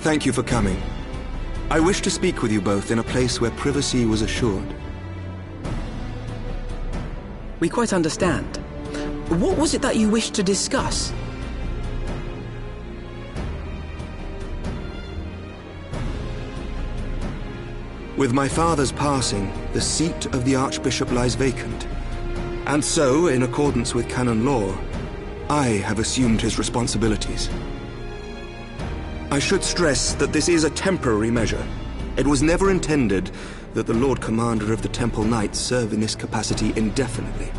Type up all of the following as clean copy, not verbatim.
Thank you for coming. I wish to speak with you both in a place where privacy was assured. We quite understand. What was it that you wished to discuss? With my father's passing, the seat of the Archbishop lies vacant. And so, in accordance with canon law, I have assumed his responsibilities. I should stress that this is a temporary measure. It was never intended that the Lord Commander of the Temple Knights serve in this capacity indefinitely.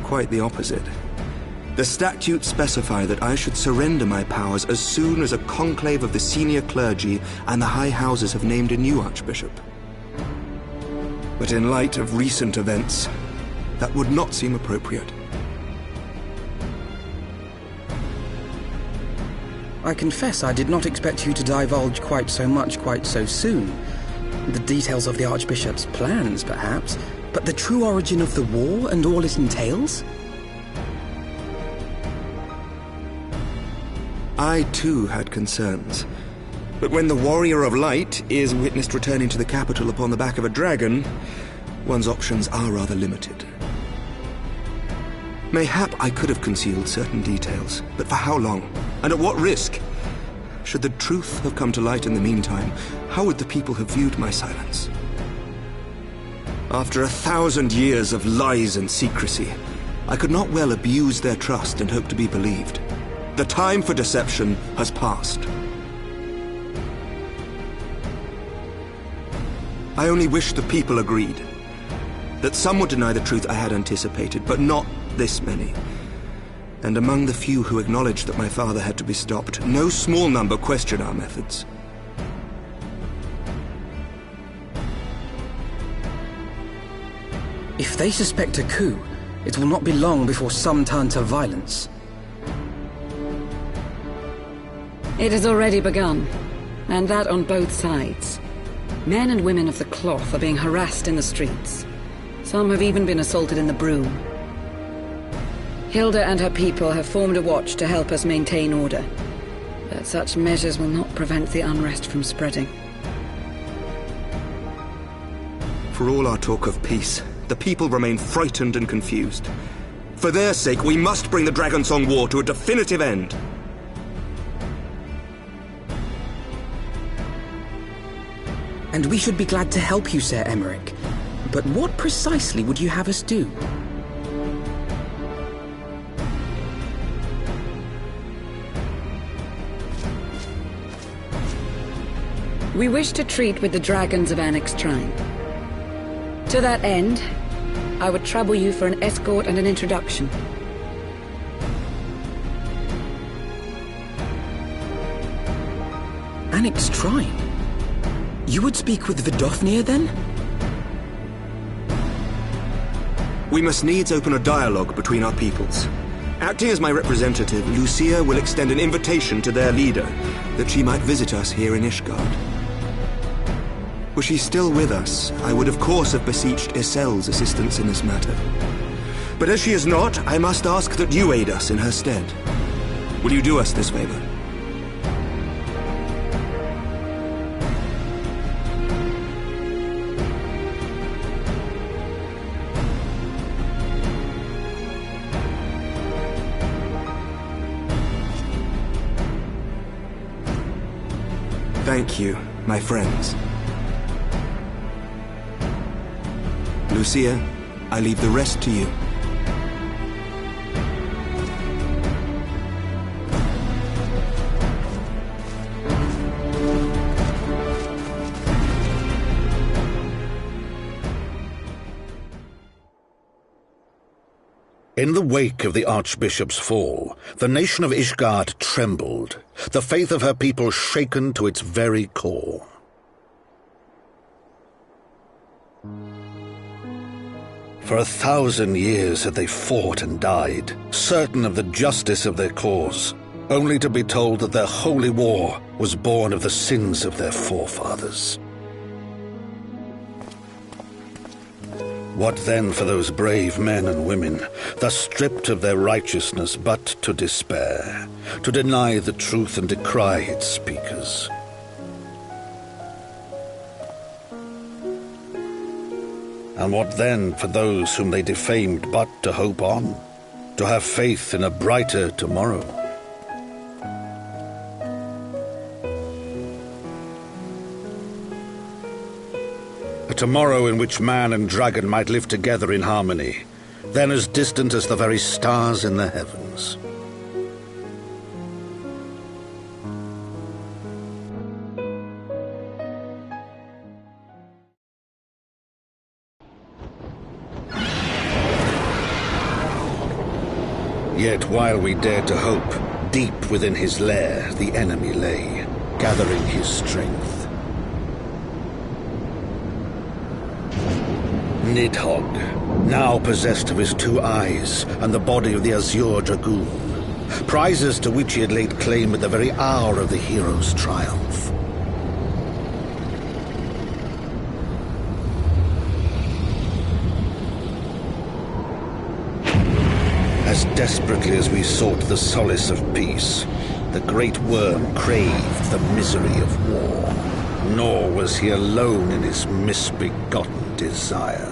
Quite the opposite. The statutes specify that I should surrender my powers as soon as a conclave of the senior clergy and the high houses have named a new archbishop. But in light of recent events, that would not seem appropriate. I confess I did not expect you to divulge quite so much quite so soon. The details of the Archbishop's plans, perhaps, but the true origin of the war and all it entails? I too had concerns. But when the Warrior of Light is witnessed returning to the capital upon the back of a dragon, one's options are rather limited. Mayhap I could have concealed certain details, but for how long? And at what risk? Should the truth have come to light in the meantime, how would the people have viewed my silence? After 1,000 years of lies and secrecy, I could not well abuse their trust and hope to be believed. The time for deception has passed. I only wish the people agreed. That some would deny the truth I had anticipated, but not this many. And among the few who acknowledged that my father had to be stopped, no small number question our methods. If they suspect a coup, it will not be long before some turn to violence. It has already begun, and that on both sides. Men and women of the cloth are being harassed in the streets. Some have even been assaulted in the Broom. Hilda and her people have formed a watch to help us maintain order, but such measures will not prevent the unrest from spreading. For all our talk of peace, the people remain frightened and confused. For their sake, we must bring the Dragonsong War to a definitive end. And we should be glad to help you, Sir Emmerich. But what precisely would you have us do? We wish to treat with the dragons of Annex Shrine. To that end, I would trouble you for an escort and an introduction. Annex Shrine? You would speak with Vidofnir, then? We must needs open a dialogue between our peoples. Acting as my representative, Lucia will extend an invitation to their leader, that she might visit us here in Ishgard. Were she still with us, I would of course have beseeched Isel's assistance in this matter. But as she is not, I must ask that you aid us in her stead. Will you do us this favor? Thank you, my friends. Lucia, I leave the rest to you. In the wake of the Archbishop's fall, the nation of Ishgard trembled, the faith of her people shaken to its very core. For 1,000 years had they fought and died, certain of the justice of their cause, only to be told that their holy war was born of the sins of their forefathers. What then for those brave men and women, thus stripped of their righteousness but to despair, to deny the truth and decry its speakers? And what then for those whom they defamed but to hope on, to have faith in a brighter tomorrow? A tomorrow in which man and dragon might live together in harmony, then as distant as the very stars in the heavens. Yet while we dared to hope, deep within his lair the enemy lay, gathering his strength. Nidhogg, now possessed of his 2 eyes and the body of the Azure Dragoon, prizes to which he had laid claim at the very hour of the hero's triumph. As desperately as we sought the solace of peace, the great worm craved the misery of war. Nor was he alone in his misbegotten desire.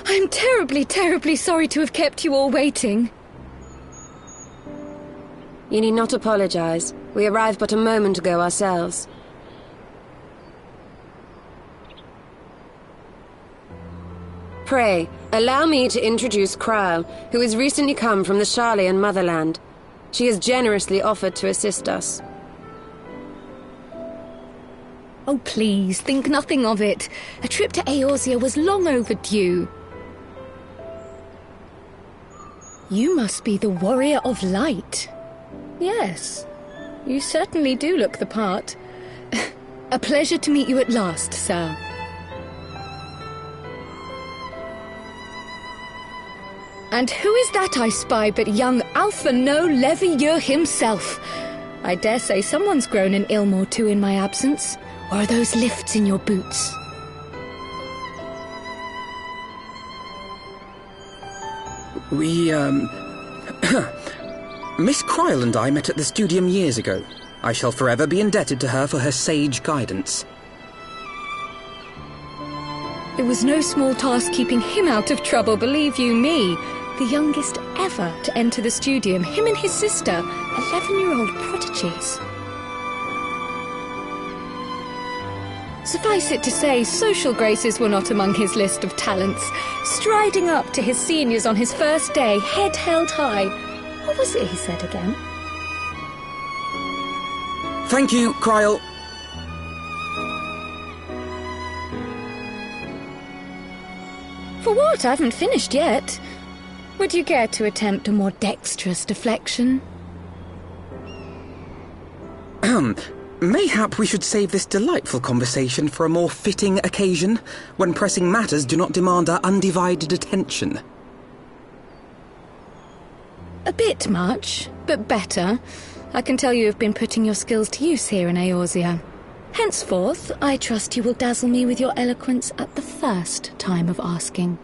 I'm terribly, terribly sorry to have kept you all waiting. You need not apologize. We arrived but a moment ago ourselves. Pray, allow me to introduce Kryle, who has recently come from the Sharlayan motherland. She has generously offered to assist us. Oh, please, think nothing of it. A trip to Eorzea was long overdue. You must be the Warrior of Light. Yes, you certainly do look the part. A pleasure to meet you at last, sir. And who is that I spy but young Alpha No Levieur himself? I dare say someone's grown an ilm or two in my absence. Or are those lifts in your boots? We, Miss Kryle and I met at the Studium years ago. I shall forever be indebted to her for her sage guidance. It was no small task keeping him out of trouble, believe you me. The youngest ever to enter the Studium, him and his sister, 11-year-old prodigies. Suffice it to say, social graces were not among his list of talents. Striding up to his seniors on his first day, head held high. What was it he said again? Thank you, Kryle. For what? I haven't finished yet. Would you care to attempt a more dexterous deflection? Mayhap we should save this delightful conversation for a more fitting occasion, when pressing matters do not demand our undivided attention. A bit much, but better. I can tell you have been putting your skills to use here in Eorzea. Henceforth, I trust you will dazzle me with your eloquence at the first time of asking.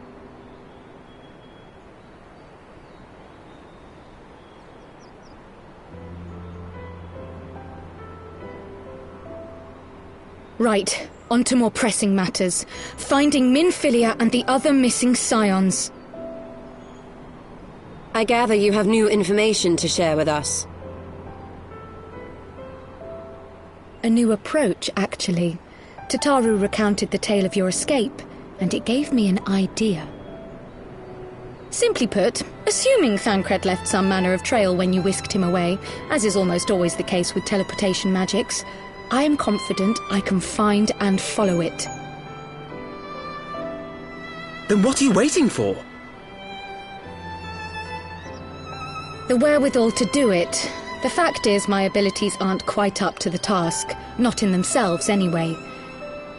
Right, on to more pressing matters. Finding Minfilia and the other missing scions. I gather you have new information to share with us. A new approach, actually. Tataru recounted the tale of your escape, and it gave me an idea. Simply put, assuming Thancred left some manner of trail when you whisked him away, as is almost always the case with teleportation magics, I am confident I can find and follow it. Then what are you waiting for? The wherewithal to do it. The fact is, my abilities aren't quite up to the task. Not in themselves, anyway.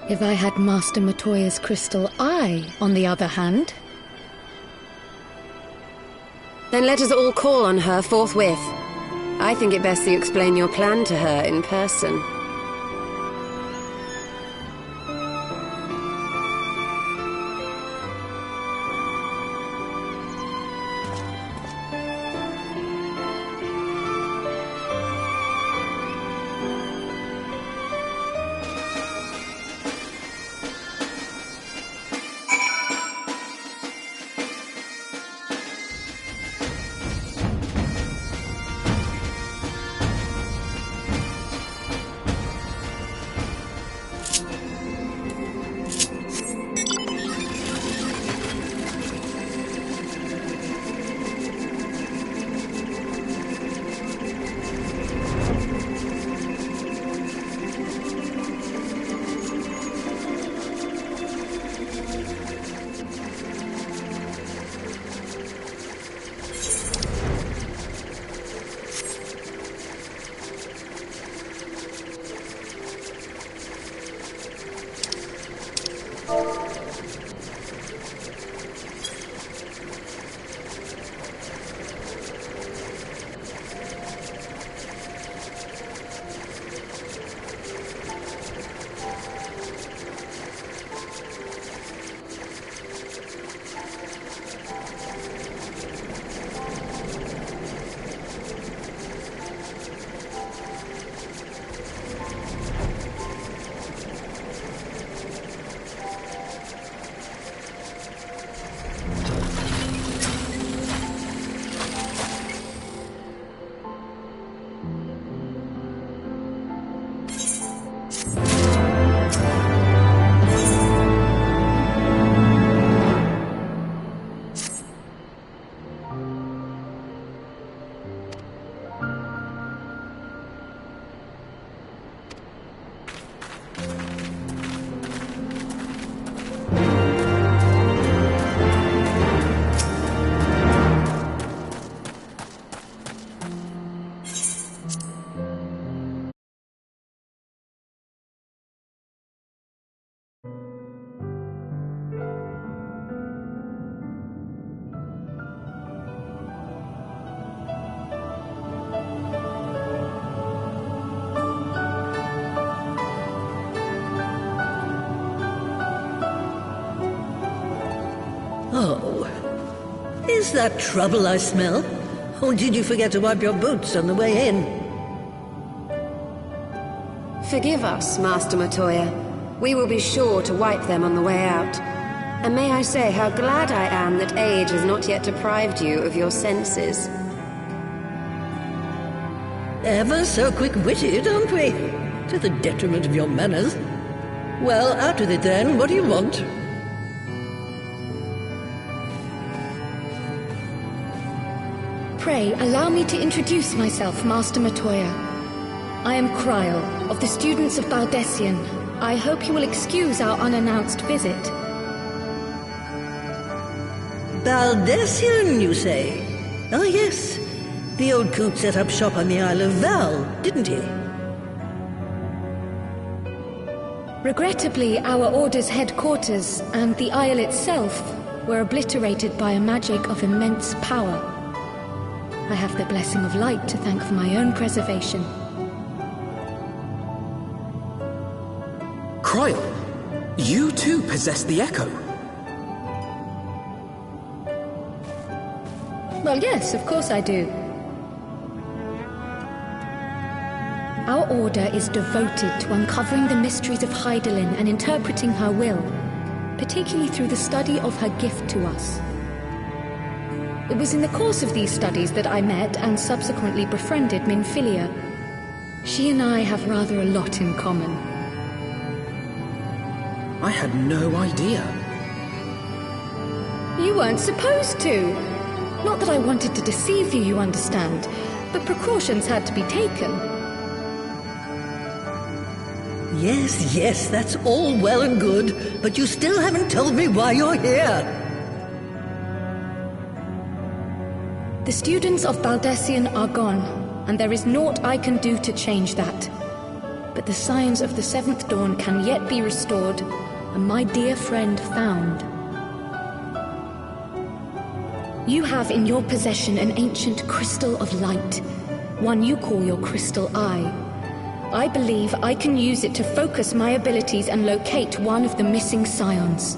If I had Master Matoya's crystal eye, on the other hand... Then let us all call on her forthwith. I think it best you explain your plan to her in person. Oh. Is that trouble I smell? Or did you forget to wipe your boots on the way in? Forgive us, Master Matoya. We will be sure to wipe them on the way out. And may I say how glad I am that age has not yet deprived you of your senses. Ever so quick-witted, aren't we? To the detriment of your manners. Well, out with it then. What do you want? Pray, allow me to introduce myself, Master Matoya. I am Kryl, of the students of Baldessian. I hope you will excuse our unannounced visit. Baldessian, you say? Oh, yes. The old coot set up shop on the Isle of Val, didn't he? Regrettably, our order's headquarters and the Isle itself were obliterated by a magic of immense power. I have the blessing of light to thank for my own preservation. Kryl, you too possess the Echo. Well, yes, of course I do. Our order is devoted to uncovering the mysteries of Hydaelyn and interpreting her will, particularly through the study of her gift to us. It was in the course of these studies that I met and subsequently befriended Minfilia. She and I have rather a lot in common. I had no idea. You weren't supposed to. Not that I wanted to deceive you, you understand, but precautions had to be taken. Yes, yes, that's all well and good, but you still haven't told me why you're here. The students of Baldessian are gone, and there is naught I can do to change that. But the signs of the Seventh Dawn can yet be restored, and my dear friend found. You have in your possession an ancient crystal of light, one you call your crystal eye. I believe I can use it to focus my abilities and locate one of the missing scions.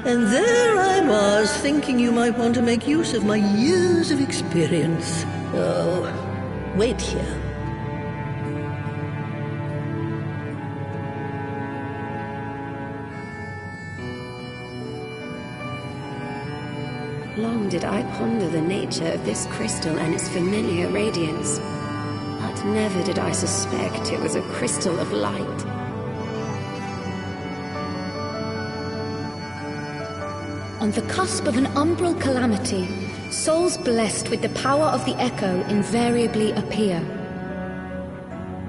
And there I was, thinking you might want to make use of my years of experience. Oh, wait here. Long did I ponder the nature of this crystal and its familiar radiance, but never did I suspect it was a crystal of light. On the cusp of an umbral calamity, souls blessed with the power of the Echo invariably appear.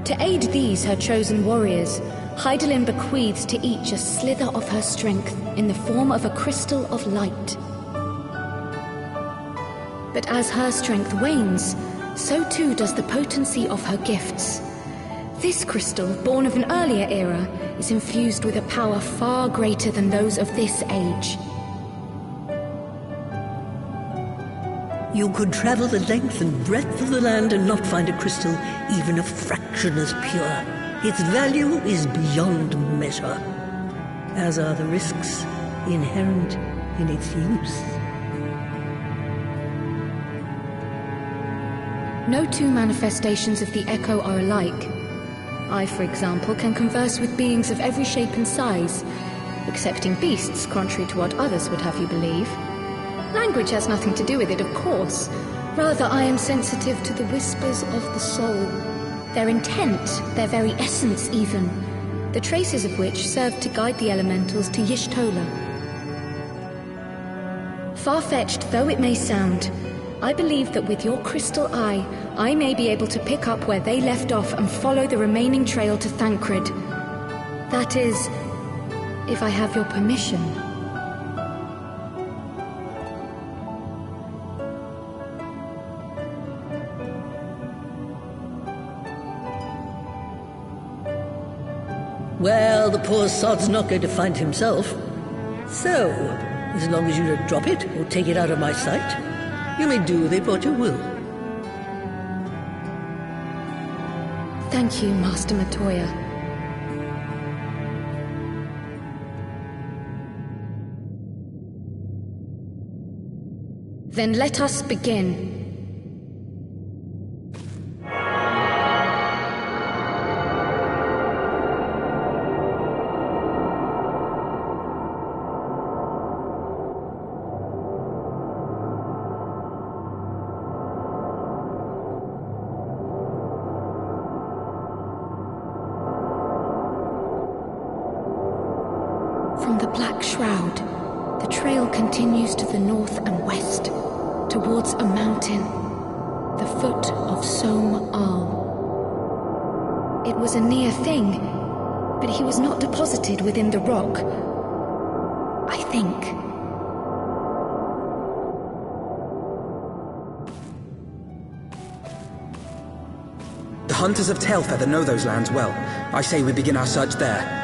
To aid these, her chosen warriors, Hydaelyn bequeaths to each a slither of her strength in the form of a crystal of light. But as her strength wanes, so too does the potency of her gifts. This crystal, born of an earlier era, is infused with a power far greater than those of this age. You could travel the length and breadth of the land and not find a crystal even a fraction as pure. Its value is beyond measure, as are the risks inherent in its use. No two manifestations of the Echo are alike. I, for example, can converse with beings of every shape and size, excepting beasts, contrary to what others would have you believe. Language has nothing to do with it, of course. Rather, I am sensitive to the whispers of the soul. Their intent, their very essence even, the traces of which serve to guide the elementals to Y'shtola. Far-fetched though it may sound, I believe that with your crystal eye, I may be able to pick up where they left off and follow the remaining trail to Thancred. That is, if I have your permission. Well, the poor sod's not going to find himself. So, as long as you don't drop it or take it out of my sight, you may do with it what you will. Thank you, Master Matoya. Then let us begin. From the Black Shroud, the trail continues to the north and west, towards a mountain, the foot of Som Al. It was a near thing, but he was not deposited within the rock, I think. The hunters of Tailfeather know those lands well. I say we begin our search there.